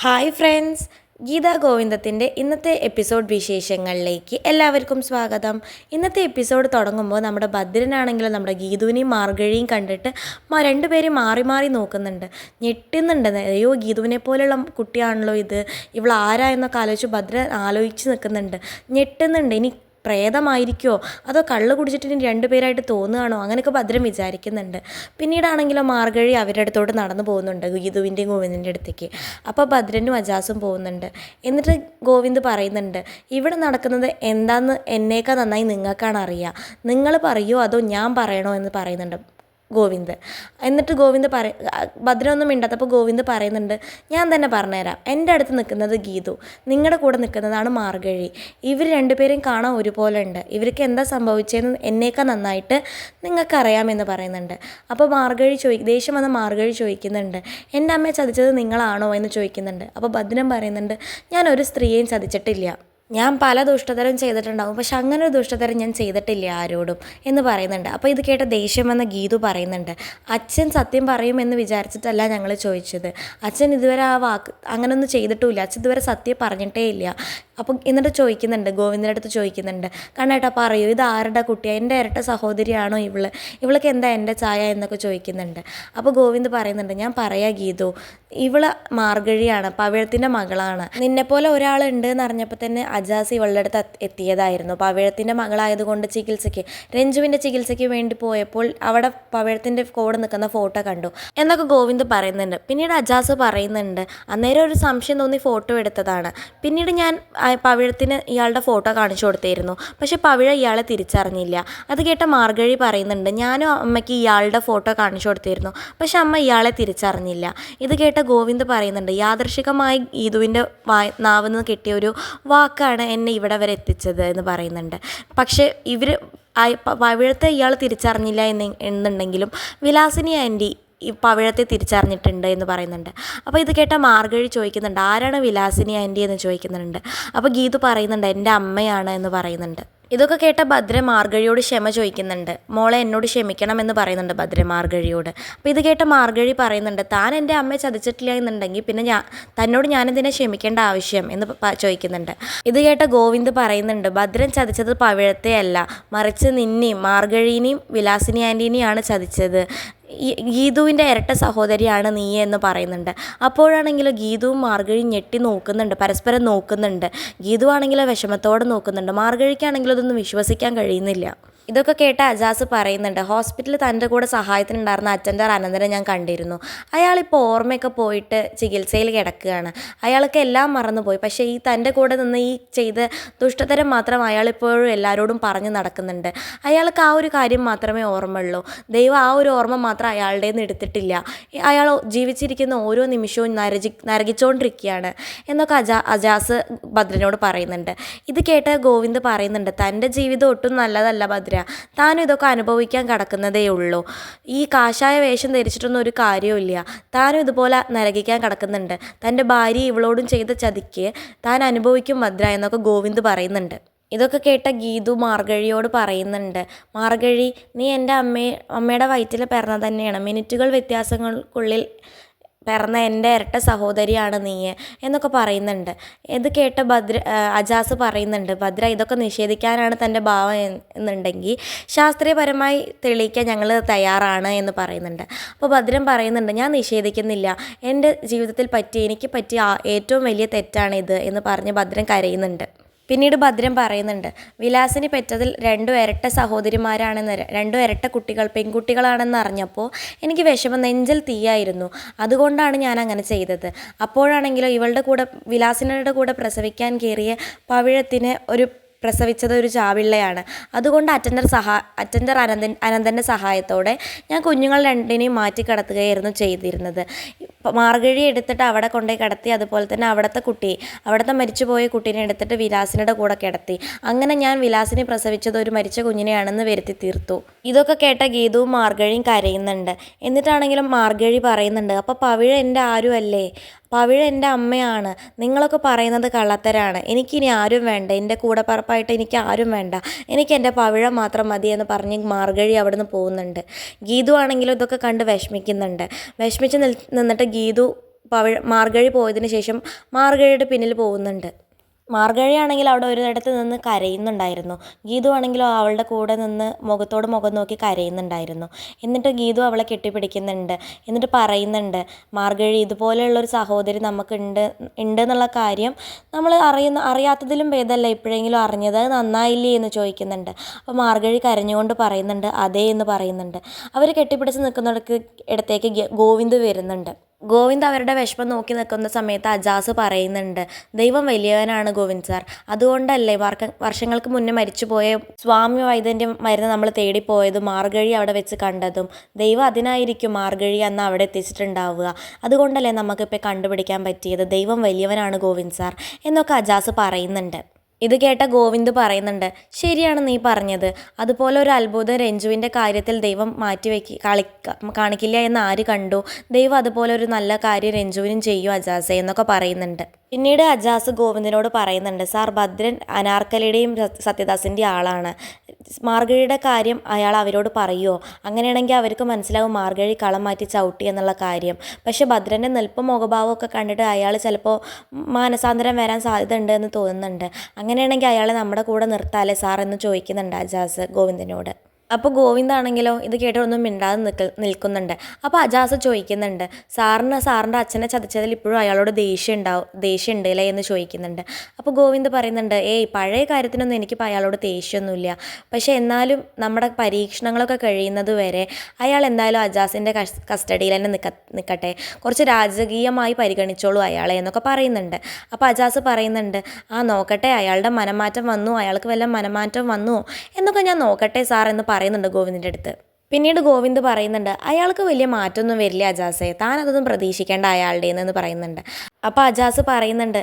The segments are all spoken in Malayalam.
ഹായ് ഫ്രണ്ട്സ്, ഗീതാ ഗോവിന്ദത്തിൻ്റെ ഇന്നത്തെ എപ്പിസോഡ് വിശേഷങ്ങളിലേക്ക് എല്ലാവർക്കും സ്വാഗതം. ഇന്നത്തെ എപ്പിസോഡ് തുടങ്ങുമ്പോൾ നമ്മുടെ ഭദ്രനാണെങ്കിലും നമ്മുടെ ഗീതുവിനെയും മാർഗഴിയും കണ്ടിട്ട് രണ്ടുപേരും മാറി മാറി നോക്കുന്നുണ്ട്, ഞെട്ടുന്നുണ്ട്. അയ്യോ, ഗീതുവിനെ പോലെയുള്ള കുട്ടിയാണല്ലോ ഇത്, ഇവൾ ആരാ എന്നൊക്കെ ആലോചിച്ച് ഭദ്രൻ ആലോചിച്ച് നിൽക്കുന്നുണ്ട്, ഞെട്ടുന്നുണ്ട്. ഇനി പ്രേതമായിരിക്കുമോ അതോ കള്ള് കുടിച്ചിട്ട് ഇനി രണ്ടുപേരായിട്ട് തോന്നുകയാണോ, അങ്ങനെയൊക്കെ ഭദ്രൻ വിചാരിക്കുന്നുണ്ട്. പിന്നീടാണെങ്കിലോ മാർഗഴി അവരുടെ അടുത്തോട്ട് നടന്നു പോകുന്നുണ്ട്, ഗീതുവിൻ്റെയും ഗോവിന്ദിൻ്റെ അടുത്തേക്ക്. അപ്പോൾ ഭദ്രനും അജാസും പോകുന്നുണ്ട്. എന്നിട്ട് ഗോവിന്ദ് പറയുന്നുണ്ട്, ഇവിടെ നടക്കുന്നത് എന്താണെന്ന് എന്നേക്കാൾ നന്നായി നിങ്ങൾക്കാണ് അറിയുക, നിങ്ങൾ പറയുമോ അതോ ഞാൻ പറയണോ എന്ന് പറയുന്നുണ്ട് ഗോവിന്ദ്. എന്നിട്ട് ഗോവിന്ദ് ഭദ്രനൊന്നും മിണ്ടാത്തപ്പോൾ ഗോവിന്ദ് പറയുന്നുണ്ട്, ഞാൻ തന്നെ പറഞ്ഞുതരാം. എൻ്റെ അടുത്ത് നിൽക്കുന്നത് ഗീതു, നിങ്ങളുടെ കൂടെ നിൽക്കുന്നതാണ് മാർഗഴി. ഇവർ രണ്ടുപേരും കാണാൻ ഒരുപോലെ ഉണ്ട്. ഇവർക്ക് എന്താ സംഭവിച്ചതെന്ന് എന്നേക്കാൾ നന്നായിട്ട് നിങ്ങൾക്കറിയാമെന്ന് പറയുന്നുണ്ട്. അപ്പോൾ ദേഷ്യം വന്ന മാർഗഴി ചോദിക്കുന്നുണ്ട്, എൻ്റെ അമ്മയെ ചതിച്ചത് നിങ്ങളാണോ എന്ന് ചോദിക്കുന്നുണ്ട്. അപ്പോൾ ഭദ്രൻ പറയുന്നുണ്ട്, ഞാൻ ഒരു സ്ത്രീയെയും ചതിച്ചിട്ടില്ല, ഞാൻ പല ദുഷ്ടതരം ചെയ്തിട്ടുണ്ടാകും, പക്ഷെ അങ്ങനെ ഒരു ദുഷ്ടതരം ഞാൻ ചെയ്തിട്ടില്ല ആരോടും എന്ന് പറയുന്നുണ്ട്. അപ്പോൾ ഇത് കേട്ട ദേഷ്യം വന്ന ഗീതു പറയുന്നുണ്ട്, അച്ഛൻ സത്യം പറയുമെന്ന് വിചാരിച്ചിട്ടല്ല ഞങ്ങൾ ചോദിച്ചത്, അച്ഛൻ ഇതുവരെ ആ വാക്ക് അങ്ങനെയൊന്നും ചെയ്തിട്ടുമില്ല, അച്ഛൻ ഇതുവരെ സത്യം പറഞ്ഞിട്ടേ ഇല്ല. അപ്പം എന്നിട്ട് ചോദിക്കുന്നുണ്ട്, ഗോവിന്ദൻ്റെ അടുത്ത് ചോദിക്കുന്നുണ്ട്, കണ്ണേട്ടാ പറയൂ, ഇത് ആരുടെ കുട്ടിയാണ്, എൻ്റെ ഇരട്ട സഹോദരിയാണോ ഇവൾക്ക് എന്താ എൻ്റെ ചായ എന്നൊക്കെ ചോദിക്കുന്നുണ്ട്. അപ്പോൾ ഗോവിന്ദ് പറയുന്നുണ്ട്, ഞാൻ പറയാ ഗീതു, ഇവള് മാർഗഴിയാണ്, പവിഴത്തിൻ്റെ മകളാണ്. നിന്നെപ്പോലെ ഒരാളുണ്ട് എന്ന് അറിഞ്ഞപ്പോൾ തന്നെ അജാസ് ഇവളുടെ അടുത്ത് എത്തിയതായിരുന്നു. പവിഴത്തിൻ്റെ മകളായതുകൊണ്ട് രഞ്ജുവിൻ്റെ ചികിത്സയ്ക്ക് വേണ്ടി പോയപ്പോൾ അവിടെ പവിഴത്തിൻ്റെ കൂടെ നിൽക്കുന്ന ഫോട്ടോ കണ്ടു എന്നൊക്കെ ഗോവിന്ദ് പറയുന്നുണ്ട്. പിന്നീട് അജാസ് പറയുന്നുണ്ട്, അന്നേരം ഒരു സംശയം തോന്നി ഫോട്ടോ എടുത്തതാണ്. പിന്നീട് ഞാൻ പവിഴത്തിന് ഇയാളുടെ ഫോട്ടോ കാണിച്ചു കൊടുത്തിരുന്നു, പക്ഷെ പവിഴ ഇയാളെ തിരിച്ചറിഞ്ഞില്ല. അത് കേട്ട മാർഗഴി പറയുന്നുണ്ട്, ഞാനും അമ്മയ്ക്ക് ഇയാളുടെ ഫോട്ടോ കാണിച്ചു കൊടുത്തിരുന്നു, പക്ഷെ അമ്മ ഇയാളെ തിരിച്ചറിഞ്ഞില്ല. ഇത് കേട്ട ഗോവിന്ദ് പറയുന്നുണ്ട്, യാദൃശികമായി ഗീതുവിൻ്റെ നാവിൽ നിന്ന് കിട്ടിയ ഒരു വാക്കാണ് എന്നെ ഇവിടെ വരെ എത്തിച്ചത് എന്ന് പറയുന്നുണ്ട്. പക്ഷേ പവിഴത്തെ ഇയാൾ തിരിച്ചറിഞ്ഞില്ല എന്നുണ്ടെങ്കിലും വിലാസിനി ആൻറ്റി ഈ പവിഴത്തെ തിരിച്ചറിഞ്ഞിട്ടുണ്ട് എന്ന് പറയുന്നുണ്ട്. അപ്പോൾ ഇത് കേട്ട മാർഗഴി ചോദിക്കുന്നുണ്ട്, ആരാണ് വിലാസിനി ആൻറ്റി എന്ന് ചോദിക്കുന്നുണ്ട്. അപ്പോൾ ഗീതു പറയുന്നുണ്ട്, എൻ്റെ അമ്മയാണ് എന്ന് പറയുന്നുണ്ട്. ഇതൊക്കെ കേട്ട ഭദ്ര മാർഗഴിയോട് ക്ഷമ ചോദിക്കുന്നുണ്ട്, മോളെ എന്നോട് ക്ഷമിക്കണം എന്ന് പറയുന്നുണ്ട് ഭദ്ര മാർഗഴിയോട്. അപ്പോൾ ഇത് കേട്ട മാർഗഴി പറയുന്നുണ്ട്, താൻ എൻ്റെ അമ്മയെ ചതിച്ചിട്ടില്ല എന്നുണ്ടെങ്കിൽ പിന്നെ തന്നോട് ഞാനെന്തിനെ ക്ഷമിക്കേണ്ട ആവശ്യം എന്ന് ചോദിക്കുന്നുണ്ട്. ഇത് കേട്ട ഗോവിന്ദ് പറയുന്നുണ്ട്, ഭദ്രൻ ചതിച്ചത് പവിഴത്തെ അല്ല, മറിച്ച് നിന്നെയും മാർഗഴീനെയും വിലാസിനി ആൻറ്റീനെയാണ് ചതിച്ചത്, ഗീതുവിൻ്റെ ഇരട്ട സഹോദരിയാണ് നീ എന്ന് പറയുന്നുണ്ട്. അപ്പോഴാണെങ്കിൽ ഗീതുവും മാർഗഴിയും ഞെട്ടി നോക്കുന്നുണ്ട്, പരസ്പരം നോക്കുന്നുണ്ട്. ഗീതു ആണെങ്കിൽ വിഷമത്തോടെ നോക്കുന്നുണ്ട്, മാർഗഴിക്കാണെങ്കിൽ അതൊന്നും വിശ്വസിക്കാൻ കഴിയുന്നില്ല. ഇതൊക്കെ കേട്ട അജാസ് പറയുന്നുണ്ട്, ഹോസ്പിറ്റലിൽ തൻ്റെ കൂടെ സഹായത്തിനുണ്ടായിരുന്ന അറ്റൻഡർ അനന്തനെ ഞാൻ കണ്ടിരുന്നു, അയാളിപ്പോൾ ഓർമ്മയൊക്കെ പോയിട്ട് ചികിത്സയിൽ കിടക്കുകയാണ്, അയാൾക്ക് എല്ലാം മറന്നുപോയി, പക്ഷേ ഈ തൻ്റെ കൂടെ നിന്ന് ഈ ചെയ്ത ദുഷ്ടതരം മാത്രം അയാളിപ്പോഴും എല്ലാവരോടും പറഞ്ഞു നടക്കുന്നുണ്ട്. അയാൾക്ക് ആ ഒരു കാര്യം മാത്രമേ ഓർമ്മയുള്ളൂ, ദൈവം ആ ഒരു ഓർമ്മ മാത്രം അയാളുടെ നിന്ന് എടുത്തിട്ടില്ല, അയാൾ ജീവിച്ചിരിക്കുന്ന ഓരോ നിമിഷവും നരകിച്ചുകൊണ്ടിരിക്കുകയാണ് എന്നൊക്കെ അജാസ് ഭദ്രനോട് പറയുന്നുണ്ട്. ഇത് കേട്ട് ഗോവിന്ദ് പറയുന്നുണ്ട്, തൻ്റെ ജീവിതം ഒട്ടും നല്ലതല്ല ഭദ്ര, താനും ഇതൊക്കെ അനുഭവിക്കാൻ കിടക്കുന്നതേ ഉള്ളൂ, ഈ കാഷായ വേഷം ധരിച്ചിട്ടൊന്നും ഒരു കാര്യമില്ല, താനും ഇതുപോലെ നരകിക്കാൻ കിടക്കുന്നുണ്ട്, തൻ്റെ ഭാര്യ ഇവളോടും ചെയ്ത ചതിക്ക് താൻ അനുഭവിക്കും ഭദ്ര എന്നൊക്കെ ഗോവിന്ദ് പറയുന്നുണ്ട്. ഇതൊക്കെ കേട്ട ഗീതു മാർഗഴിയോട് പറയുന്നുണ്ട്, മാർഗഴി, നീ എൻ്റെ അമ്മയുടെ വയറ്റിൽ പിറന്ന തന്നെയാണ്, മിനിറ്റുകൾ വ്യത്യാസങ്ങൾക്കുള്ളിൽ പിറന്ന എൻ്റെ ഇരട്ട സഹോദരിയാണ് നീ എന്നൊക്കെ പറയുന്നുണ്ട്. ഇത് കേട്ട അജാസ് പറയുന്നുണ്ട്, ഭദ്ര ഇതൊക്കെ നിഷേധിക്കാനാണ് തൻ്റെ ഭാവം എന്നുണ്ടെങ്കിൽ ശാസ്ത്രീയപരമായി തെളിയിക്കാൻ ഞങ്ങൾ തയ്യാറാണ് എന്ന് പറയുന്നുണ്ട്. അപ്പോൾ ഭദ്രൻ പറയുന്നുണ്ട്, ഞാൻ നിഷേധിക്കുന്നില്ല, എൻ്റെ ജീവിതത്തിൽ എനിക്ക് പറ്റിയ ഏറ്റവും വലിയ തെറ്റാണിത് എന്ന് പറഞ്ഞ് ഭദ്രൻ കരയുന്നുണ്ട്. പിന്നീട് ഭദ്രൻ പറയുന്നുണ്ട്, വിലാസിനി പെറ്റതിൽ 2 ഇരട്ട സഹോദരിമാരാണെന്ന്, 2 ഇരട്ട പെൺകുട്ടികളാണെന്ന് അറിഞ്ഞപ്പോൾ എനിക്ക് വിഷമം നെഞ്ചിൽ തീയായിരുന്നു, അതുകൊണ്ടാണ് ഞാൻ അങ്ങനെ ചെയ്തത്. അപ്പോഴാണെങ്കിലോ വിലാസിനിയുടെ കൂടെ പ്രസവിക്കാൻ കയറിയ പവിഴത്തിന് പ്രസവിച്ചത് ഒരു ചാവിള്ളയാണ്, അതുകൊണ്ട് അറ്റൻഡർ അനന്തൻ്റെ സഹായത്തോടെ ഞാൻ കുഞ്ഞുങ്ങൾ രണ്ടിനെയും മാറ്റി കിടത്തുകയായിരുന്നു ചെയ്തിരുന്നത്. മാർഗഴി എടുത്തിട്ട് അവിടെ കൊണ്ടുപോയി കിടത്തി, അതുപോലെ തന്നെ അവിടുത്തെ മരിച്ചുപോയ കുട്ടീനെ എടുത്തിട്ട് വിലാസിനിയുടെ കൂടെ കിടത്തി, അങ്ങനെ ഞാൻ വിലാസിനെ പ്രസവിച്ചത് ഒരു മരിച്ച കുഞ്ഞിനെയാണെന്ന് വരുത്തി തീർത്തു. ഇതൊക്കെ കേട്ട ഗീതവും മാർഗഴിയും കരയുന്നുണ്ട്. എന്നിട്ടാണെങ്കിലും മാർഗഴി പറയുന്നുണ്ട്, അപ്പോൾ പവിഴ എൻ്റെ ആരുമല്ലേ, പവിഴ എൻ്റെ അമ്മയാണ്, നിങ്ങളൊക്കെ പറയുന്നത് കള്ളത്തരാണ്, എനിക്കിനി ആരും വേണ്ട, എൻ്റെ കൂടെപ്പറപ്പായിട്ട് എനിക്ക് ആരും വേണ്ട, എനിക്ക് എൻ്റെ പവിഴ മാത്രം മതി എന്ന് പറഞ്ഞ് മാർഗഴി അവിടെ നിന്ന് പോകുന്നുണ്ട്. ഗീതു ആണെങ്കിലും ഇതൊക്കെ കണ്ട് വിഷമിക്കുന്നുണ്ട്. വിഷമിച്ച് നിന്നിട്ട് ഗീതു മാർഗഴി പോയതിന് ശേഷം മാർഗഴിയുടെ പിന്നിൽ പോകുന്നുണ്ട്. മാർഗഴിയാണെങ്കിൽ അവിടെ ഒരിടത്ത് നിന്ന് കരയുന്നുണ്ടായിരുന്നു. ഗീതു ആണെങ്കിലോ അവളുടെ കൂടെ നിന്ന് മുഖത്തോട് മുഖം നോക്കി കരയുന്നുണ്ടായിരുന്നു. എന്നിട്ട് ഗീതു അവളെ കെട്ടിപ്പിടിക്കുന്നുണ്ട്. എന്നിട്ട് പറയുന്നുണ്ട്, മാർഗഴി ഇതുപോലെയുള്ളൊരു സഹോദരി നമുക്കുണ്ട് എന്നുള്ള കാര്യം നമ്മൾ അറിയാത്തതിലും ഭേദമല്ല ഇപ്പോഴെങ്കിലും അറിഞ്ഞത്, അത് നന്നായില്ലേ എന്ന് ചോദിക്കുന്നുണ്ട്. അപ്പോൾ മാർഗഴി കരഞ്ഞുകൊണ്ട് പറയുന്നുണ്ട് അതേ എന്ന് പറയുന്നുണ്ട്. അവർ കെട്ടിപ്പിടിച്ച് നിൽക്കുന്നിടക്ക് ഇടത്തേക്ക് ഗോവിന്ദ് വരുന്നുണ്ട്. ഗോവിന്ദ് അവരുടെ വിഷമം നോക്കി നിൽക്കുന്ന സമയത്ത് അജാസ് പറയുന്നുണ്ട്, ദൈവം വലിയവനാണ് ഗോവിന്ദ് സാർ. അതുകൊണ്ടല്ലേ വർഷങ്ങൾക്ക് മുന്നേ മരിച്ചുപോയ സ്വാമി വൈദ്യൻ്റെ മരുന്ന് നമ്മൾ തേടിപ്പോയത്, മാർഗഴി അവിടെ വെച്ച് കണ്ടതും ദൈവം അതിനായിരിക്കും മാർഗഴി അന്ന് അവിടെ എത്തിച്ചിട്ടുണ്ടാവുക. അതുകൊണ്ടല്ലേ നമുക്കിപ്പോൾ കണ്ടുപിടിക്കാൻ പറ്റിയത്. ദൈവം വലിയവനാണ് ഗോവിന്ദ് സാർ എന്നൊക്കെ അജാസ് പറയുന്നുണ്ട്. ഇത് കേട്ട ഗോവിന്ദ് പറയുന്നുണ്ട്, ശരിയാണ് നീ പറഞ്ഞത്. അതുപോലെ ഒരു അത്ഭുതം രഞ്ജുവിൻ്റെ കാര്യത്തിൽ ദൈവം കാണിക്കില്ല എന്ന് ആര് കണ്ടു? ദൈവം അതുപോലെ ഒരു നല്ല കാര്യം രഞ്ജുവിനും ചെയ്യും അജാസെ എന്നൊക്കെ പറയുന്നുണ്ട്. പിന്നീട് അജാസ് ഗോവിന്ദിനോട് പറയുന്നുണ്ട്, സാർ ഭദ്രൻ അനാർക്കലിയുടെയും സത്യദാസിൻ്റെ ആളാണ്. മാർഗഴിയുടെ കാര്യം അയാൾ അവരോട് പറയുമോ? അങ്ങനെയാണെങ്കിൽ അവർക്ക് മനസ്സിലാവും മാർഗഴി കളം മാറ്റി ചവിട്ടി എന്നുള്ള കാര്യം. പക്ഷെ ഭദ്രൻ്റെ നിൽപ്പും മുഖഭാവമൊക്കെ കണ്ടിട്ട് അയാൾ ചിലപ്പോൾ മാനസാന്തരം വരാൻ സാധ്യത ഉണ്ട് എന്ന് തോന്നുന്നുണ്ട്. അങ്ങനെയാണെങ്കിൽ അയാളെ നമ്മുടെ കൂടെ നിർത്താല്ലേ സാർ എന്ന് ചോദിക്കുന്നുണ്ട് അജാസ് ഗോവിന്ദിനോട്. അപ്പോൾ ഗോവിന്ദാണെങ്കിലോ ഇത് കേട്ടൊന്നും മിണ്ടാതെ നിൽക്കുന്നുണ്ട്. അപ്പോൾ അജാസ് ചോദിക്കുന്നുണ്ട്, സാറിൻ്റെ അച്ഛനെ ചതിച്ചതിൽ ഇപ്പോഴും അയാളോട് ദേഷ്യം ഉണ്ടല്ലേ എന്ന് ചോദിക്കുന്നുണ്ട്. അപ്പോൾ ഗോവിന്ദ് പറയുന്നുണ്ട്, പഴയ കാര്യത്തിനൊന്നും എനിക്കിപ്പോൾ അയാളോട് ദേഷ്യമൊന്നുമില്ല. പക്ഷേ എന്നാലും നമ്മുടെ പരീക്ഷണങ്ങളൊക്കെ കഴിയുന്നത് വരെ അയാൾ എന്തായാലും അജാസിൻ്റെ കസ്റ്റഡിയിൽ തന്നെ നിൽക്കട്ടെ, കുറച്ച് രാജകീയമായി പരിഗണിച്ചോളൂ അയാളെ എന്നൊക്കെ പറയുന്നുണ്ട്. അപ്പോൾ അജാസ് പറയുന്നുണ്ട്, നോക്കട്ടെ, അയാളുടെ മനമാറ്റം വന്നു, അയാൾക്ക് വല്ല മനമാറ്റം വന്നു എന്നൊക്കെ ഞാൻ നോക്കട്ടെ സാർ എന്ന് പറയുന്നുണ്ട് ഗോവിന്ദിൻ്റെ അടുത്ത്. പിന്നീട് ഗോവിന്ദ് പറയുന്നുണ്ട്, അയാൾക്ക് വലിയ മാറ്റമൊന്നും വരില്ല അജാസെ, താൻ അതൊന്നും പ്രതീക്ഷിക്കേണ്ട അയാളുടെ എന്ന് പറയുന്നുണ്ട്. അപ്പോൾ അജാസ് പറയുന്നുണ്ട്,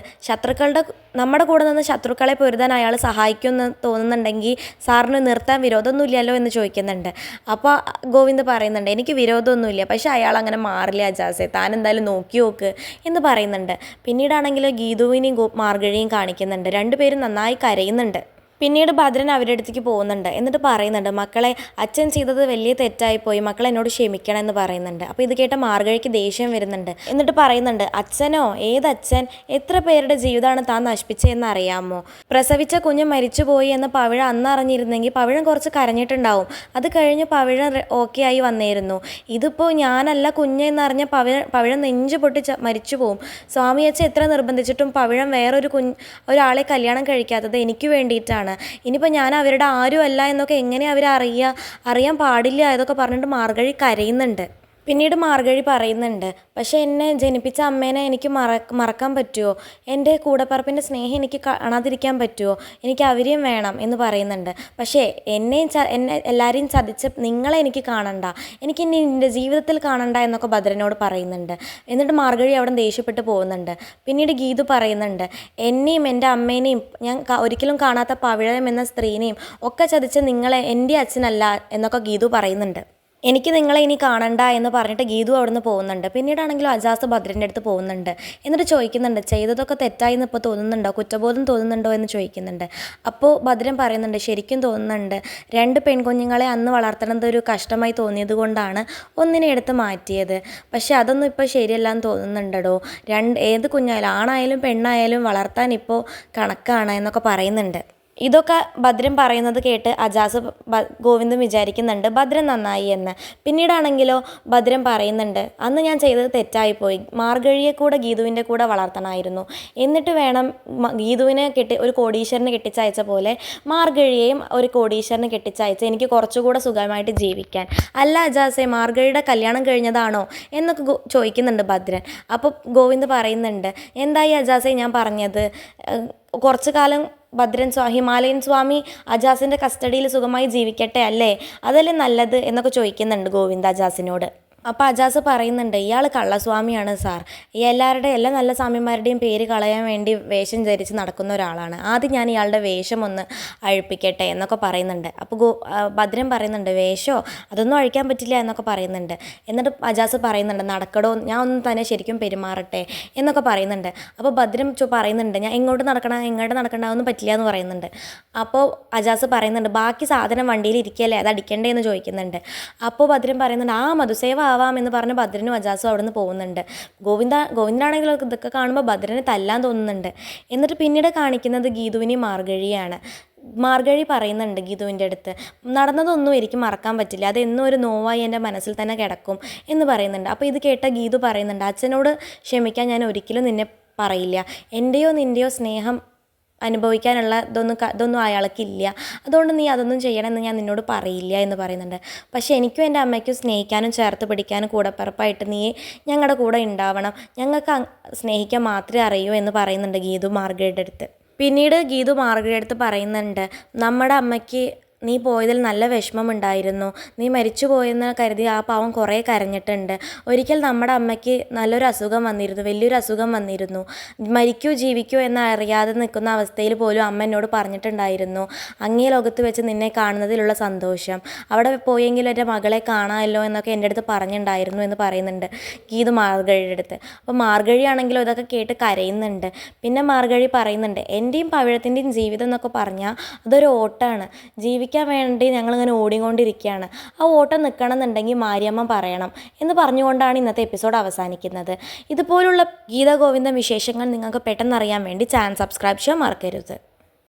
നമ്മുടെ കൂടെ നിന്ന് ശത്രുക്കളെ പൊരുതാൻ അയാൾ സഹായിക്കുമെന്ന് തോന്നുന്നുണ്ടെങ്കിൽ സാറിന് നിർത്താൻ വിരോധമൊന്നുമില്ലല്ലോ എന്ന് ചോദിക്കുന്നുണ്ട്. അപ്പോൾ ഗോവിന്ദ് പറയുന്നുണ്ട്, എനിക്ക് വിരോധമൊന്നുമില്ല, പക്ഷേ അയാൾ അങ്ങനെ മാറില്ല അജാസെ, താൻ എന്തായാലും നോക്കി നോക്ക് എന്ന് പറയുന്നുണ്ട്. പിന്നീടാണെങ്കിൽ ഗീതുവിനെയും മാർഗഴിയും കാണിക്കുന്നുണ്ട്. രണ്ടുപേരും നന്നായി കരയുന്നുണ്ട്. പിന്നീട് ഭദ്രൻ അവരുടെ അടുത്തേക്ക് പോകുന്നുണ്ട്. എന്നിട്ട് പറയുന്നുണ്ട്, മക്കളെ അച്ഛൻ ചെയ്തത് വലിയ തെറ്റായിപ്പോയി, മക്കളെ എന്നോട് ക്ഷമിക്കണം എന്ന് പറയുന്നുണ്ട്. അപ്പോൾ ഇത് കേട്ട മാർഗഴിക്ക് ദേഷ്യം വരുന്നുണ്ട്. എന്നിട്ട് പറയുന്നുണ്ട്, അച്ഛനോ? ഏതച്ഛൻ? എത്ര പേരുടെ ജീവിതമാണ് താൻ നശിപ്പിച്ചതെന്ന് അറിയാമോ? പ്രസവിച്ച കുഞ്ഞ് മരിച്ചുപോയി എന്ന് പവിഴം അന്ന് അറിഞ്ഞിരുന്നെങ്കിൽ പവിഴം കുറച്ച് കരഞ്ഞിട്ടുണ്ടാവും. അത് കഴിഞ്ഞ് പവിഴം ഓക്കെ ആയി വന്നിരുന്നു. ഇതിപ്പോൾ ഞാനല്ല കുഞ്ഞ് എന്നറിഞ്ഞ പവിഴം നെഞ്ചു പൊട്ടി മരിച്ചു പോവും. സ്വാമി അച്ഛൻ എത്ര നിർബന്ധിച്ചിട്ടും പവിഴം ഒരാളെ കല്യാണം കഴിക്കാത്തത് എനിക്ക് വേണ്ടിയിട്ടാണ്. ഇനിയിപ്പോൾ ഞാൻ അവരുടെ ആരും അല്ല എന്നൊക്കെ എങ്ങനെ അറിയാൻ പാടില്ല എന്നൊക്കെ പറഞ്ഞിട്ട് മാർഗഴി കരയുന്നുണ്ട്. പിന്നീട് മാർഗഴി പറയുന്നുണ്ട്, പക്ഷേ എന്നെ ജനിപ്പിച്ച അമ്മേനെ എനിക്ക് മറക്കാൻ പറ്റുമോ? എൻ്റെ കൂടപ്പറപ്പിൻ്റെ സ്നേഹം എനിക്ക് കാണാതിരിക്കാൻ പറ്റുമോ? എനിക്ക് അവരെയും വേണം എന്ന് പറയുന്നുണ്ട്. പക്ഷേ എന്നെ എല്ലാവരെയും ചതിച്ച് നിങ്ങളെ എനിക്ക് കാണണ്ട, എനിക്ക് ഇനി എൻ്റെ ജീവിതത്തിൽ കാണണ്ട എന്നൊക്കെ ഭദ്രനോട് പറയുന്നുണ്ട്. എന്നിട്ട് മാർഗഴി അവിടെ ദേഷ്യപ്പെട്ട് പോകുന്നുണ്ട്. പിന്നീട് ഗീതു പറയുന്നുണ്ട്, എന്നെയും എൻ്റെ അമ്മേനെയും ഞാൻ ഒരിക്കലും കാണാത്ത പവിഴം എന്ന സ്ത്രീനെയും ഒക്കെ ചതിച്ച് നിങ്ങളെ എൻ്റെ അച്ഛനല്ല എന്നൊക്കെ ഗീതു പറയുന്നുണ്ട്. എനിക്ക് നിങ്ങളെ ഇനി കാണണ്ട എന്ന് പറഞ്ഞിട്ട് ഗീതു അവിടെ നിന്ന് പോകുന്നുണ്ട്. പിന്നീടാണെങ്കിലും അജാസ് ഭദ്രൻ്റെ അടുത്ത് പോകുന്നുണ്ട്. എന്നിട്ട് ചോദിക്കുന്നുണ്ട്, ചെയ്തതൊക്കെ തെറ്റായി എന്ന് ഇപ്പോൾ തോന്നുന്നുണ്ടോ, കുറ്റബോധം തോന്നുന്നുണ്ടോ എന്ന് ചോദിക്കുന്നുണ്ട്. അപ്പോൾ ഭദ്രൻ പറയുന്നുണ്ട്, ശരിക്കും തോന്നുന്നുണ്ട്. 2 പെൺകുഞ്ഞുങ്ങളെ അന്ന് വളർത്തണത് ഒരു കഷ്ടമായി തോന്നിയത് കൊണ്ടാണ് ഒന്നിനെ എടുത്ത് മാറ്റിയത്. പക്ഷേ അതൊന്നും ഇപ്പോൾ ശരിയല്ല എന്ന് തോന്നുന്നുണ്ടോ? ഏത് കുഞ്ഞായാലും ആണായാലും പെണ്ണായാലും വളർത്താൻ ഇപ്പോൾ കണക്കാണ് എന്നൊക്കെ പറയുന്നുണ്ട്. ഇതൊക്കെ ഭദ്രൻ പറയുന്നത് കേട്ട് അജാസ് ഗോവിന്ദും വിചാരിക്കുന്നുണ്ട് ഭദ്രൻ നന്നായി എന്ന്. പിന്നീടാണെങ്കിലോ ഭദ്രൻ പറയുന്നുണ്ട്, അന്ന് ഞാൻ ചെയ്തത് തെറ്റായിപ്പോയി, മാർഗഴിയെ കൂടെ ഗീതുവിൻ്റെ കൂടെ വളർത്തണമായിരുന്നു. എന്നിട്ട് വേണം ഗീതുവിനെ ഒരു കോടീശ്വരന് കെട്ടിച്ചയച്ച പോലെ മാർഗഴിയെയും ഒരു കോടീശ്വരന് കെട്ടിച്ചയച്ച് എനിക്ക് കുറച്ചുകൂടെ സുഖമായിട്ട് ജീവിക്കാൻ. അല്ല അജാസെ, മാർഗഴിയുടെ കല്യാണം കഴിഞ്ഞതാണോ എന്നൊക്കെ ചോദിക്കുന്നുണ്ട് ഭദ്രൻ. അപ്പോൾ ഗോവിന്ദ് പറയുന്നുണ്ട്, എന്തായി അജാസെ ഞാൻ പറഞ്ഞത്? കുറച്ചു കാലം ഹിമാലയൻ സ്വാമി അജാസിൻ്റെ കസ്റ്റഡിയിൽ സുഖമായി ജീവിക്കട്ടെ അല്ലേ, അതല്ലേ നല്ലത് എന്നൊക്കെ ചോദിക്കുന്നുണ്ട് ഗോവിന്ദ് അജാസിനോട്. അപ്പോൾ അജാസ് പറയുന്നുണ്ട്, ഇയാൾ കള്ളസ്വാമിയാണ് സാർ, എല്ലാ നല്ല സ്വാമിമാരുടെയും പേര് കളയാൻ വേണ്ടി വേഷം ധരിച്ച് നടക്കുന്ന ഒരാളാണ്. ആദ്യം ഞാൻ ഇയാളുടെ വേഷം ഒന്ന് അഴിപ്പിക്കട്ടെ എന്നൊക്കെ പറയുന്നുണ്ട്. അപ്പോൾ ഭദ്രൻ പറയുന്നുണ്ട്, വേഷമോ? അതൊന്നും അഴിക്കാൻ പറ്റില്ല എന്നൊക്കെ പറയുന്നുണ്ട്. എന്നിട്ട് അജാസ് പറയുന്നുണ്ട്, നടക്കടോ, ഞാൻ ഒന്ന് തന്നെ ശരിക്കും പെരുമാറട്ടെ എന്നൊക്കെ പറയുന്നുണ്ട്. അപ്പോൾ ഭദ്രൻ പറയുന്നുണ്ട്, ഞാൻ ഇങ്ങോട്ട് നടക്കണമെന്ന് പറ്റില്ല എന്ന് പറയുന്നുണ്ട്. അപ്പോൾ അജാസ് പറയുന്നുണ്ട്, ബാക്കി സാധനം വണ്ടിയിൽ ഇരിക്കുകയല്ലേ, അത് അടിക്കണ്ടേ എന്ന് ചോദിക്കുന്നുണ്ട്. അപ്പോൾ ഭദ്രൻ പറയുന്നുണ്ട്, മധുസേവ ആവാം എന്ന് പറഞ്ഞ് ഭദ്രനും അജാസും അവിടെ നിന്ന് പോകുന്നുണ്ട്. ഗോവിന്ദനാണെങ്കിലും ഇതൊക്കെ കാണുമ്പോൾ ഭദ്രനെ തല്ലാൻ തോന്നുന്നുണ്ട്. എന്നിട്ട് പിന്നീട് കാണിക്കുന്നത് ഗീതുവിനെയും മാർഗഴിയാണ്. മാർഗഴി പറയുന്നുണ്ട് ഗീതുവിൻ്റെ അടുത്ത്, നടന്നതൊന്നും എനിക്ക് മറക്കാൻ പറ്റില്ല, അതെന്നും ഒരു നോവായി എൻ്റെ മനസ്സിൽ തന്നെ കിടക്കും എന്ന് പറയുന്നുണ്ട്. അപ്പോൾ ഇത് കേട്ട ഗീതു പറയുന്നുണ്ട്, അച്ഛനോട് ക്ഷമിക്കാൻ ഞാൻ ഒരിക്കലും നിന്നെ പറയില്ല, എൻ്റെയോ നിൻ്റെയോ സ്നേഹം അനുഭവിക്കാനുള്ള ഇതൊന്നും അയാൾക്കില്ല, അതുകൊണ്ട് നീ അതൊന്നും ചെയ്യണമെന്ന് ഞാൻ നിന്നോട് പറയില്ല എന്ന് പറയുന്നുണ്ട്. പക്ഷേ എനിക്കും എൻ്റെ അമ്മയ്ക്കും സ്നേഹിക്കാനും ചേർത്ത് പിടിക്കാനും കൂടപ്പിറപ്പായിട്ട് നീ ഞങ്ങളുടെ കൂടെ ഉണ്ടാവണം, ഞങ്ങൾക്ക് സ്നേഹിക്കാൻ മാത്രമേ അറിയൂ എന്ന് പറയുന്നുണ്ട് ഗീതു മാർഗഴിയുടെ അടുത്ത്. പിന്നീട് ഗീതു മാർഗഴിയുടെ അടുത്ത് പറയുന്നുണ്ട്, നമ്മുടെ അമ്മയ്ക്ക് നീ പോയതിൽ നല്ല വിഷമമുണ്ടായിരുന്നു, നീ മരിച്ചു പോയെന്ന് കരുതി ആ പാവം കുറേ കരഞ്ഞിട്ടുണ്ട്. ഒരിക്കൽ നമ്മുടെ അമ്മയ്ക്ക് നല്ലൊരു അസുഖം വന്നിരുന്നു, വലിയൊരു അസുഖം വന്നിരുന്നു. മരിക്കൂ ജീവിക്കൂ എന്നറിയാതെ നിൽക്കുന്ന അവസ്ഥയിൽ പോലും അമ്മ എന്നോട് പറഞ്ഞിട്ടുണ്ടായിരുന്നു, അങ്ങേ ലോകത്ത് വെച്ച് നിന്നെ കാണുന്നതിലുള്ള സന്തോഷം, അവിടെ പോയെങ്കിലും എൻ്റെ മകളെ കാണാമല്ലോ എന്നൊക്കെ എൻ്റെ അടുത്ത് പറഞ്ഞിട്ടുണ്ടായിരുന്നു എന്ന് പറയുന്നുണ്ട് ഗീതു മാർഗഴിയുടെ അടുത്ത്. അപ്പോൾ മാർഗഴിയാണെങ്കിലും ഇതൊക്കെ കേട്ട് കരയുന്നുണ്ട്. പിന്നെ മാർഗഴി പറയുന്നുണ്ട്, എൻ്റെയും പവിഴത്തിൻ്റെയും ജീവിതം എന്നൊക്കെ പറഞ്ഞാൽ അതൊരു ഓട്ടമാണ്, ജീവിക്കാൻ വേണ്ടി ഞങ്ങളിങ്ങനെ ഓടിക്കൊണ്ടിരിക്കുകയാണ്, ആ ഓട്ടം നിൽക്കണമെന്നുണ്ടെങ്കിൽ മാരിയമ്മ പറയണം എന്ന് പറഞ്ഞുകൊണ്ടാണ് ഇന്നത്തെ എപ്പിസോഡ് അവസാനിക്കുന്നത്. ഇതുപോലുള്ള ഗീതാ ഗോവിന്ദം വിശേഷങ്ങൾ നിങ്ങൾക്ക് പെട്ടെന്ന് അറിയാൻ വേണ്ടി ചാനൽ സബ്സ്ക്രൈബ് ചെയ്യാൻ മറക്കരുത്.